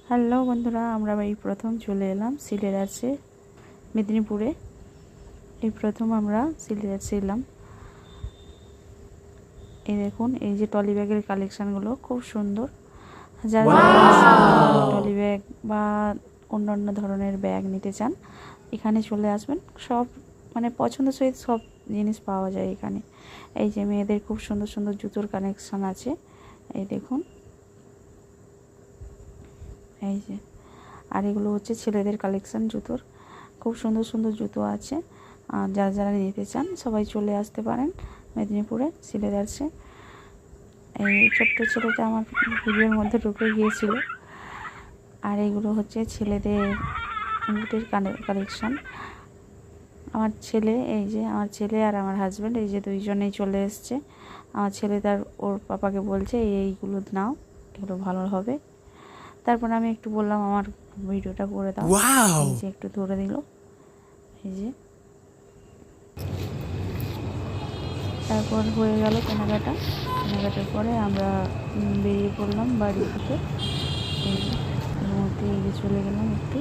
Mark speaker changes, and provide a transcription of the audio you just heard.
Speaker 1: Hello বন্ধুরা, আমরা এই প্রথম চলে এলাম সিলেদার্সে মেদিনীপুরে। এই প্রথম আমরা সিলেদার্সে এলাম। এই দেখুন, এই যে টলি ব্যাগের কালেকশানগুলো খুব সুন্দর। যারা টলি ব্যাগ বা অন্যান্য ধরনের ব্যাগ নিতে চান এখানে চলে আসবেন। সব মানে পছন্দ সহিত সব জিনিস পাওয়া যায় এখানে। এই যে মেয়েদের খুব সুন্দর সুন্দর জুতোর কালেকশান আছে, এই দেখুন। এই যে, আর এগুলো হচ্ছে ছেলেদের কালেকশান জুতোর। খুব সুন্দর সুন্দর জুতো আছে। আর যারা যারা নিতে চান সবাই চলে আসতে পারেন মেদিনীপুরে সিলেদার্সে। এই ছোট্ট ছেলেটা আমার ভিডিওর মধ্যে ঢুকে গিয়েছিল। আর এগুলো হচ্ছে ছেলেদের বুটের কালেকশান। আমার ছেলে, এই যে আমার ছেলে আর আমার হাজব্যান্ড, এই যে দুইজনেই চলে এসছে। আমার ছেলে তার ওর পাপাকে বলছে এইগুলো নাও, এগুলো ভালো হবে। তারপর আমি একটু বললাম আমার ভিডিওটা করে দাও। এই যে একটু ধরে দিল। এই যে, তারপর হয়ে গেল কেনাকাটার পরে আমরা বেরিয়ে পড়লাম বাড়ি থেকে। এই যে এর মধ্যে এই যে চলে গেলাম একটু।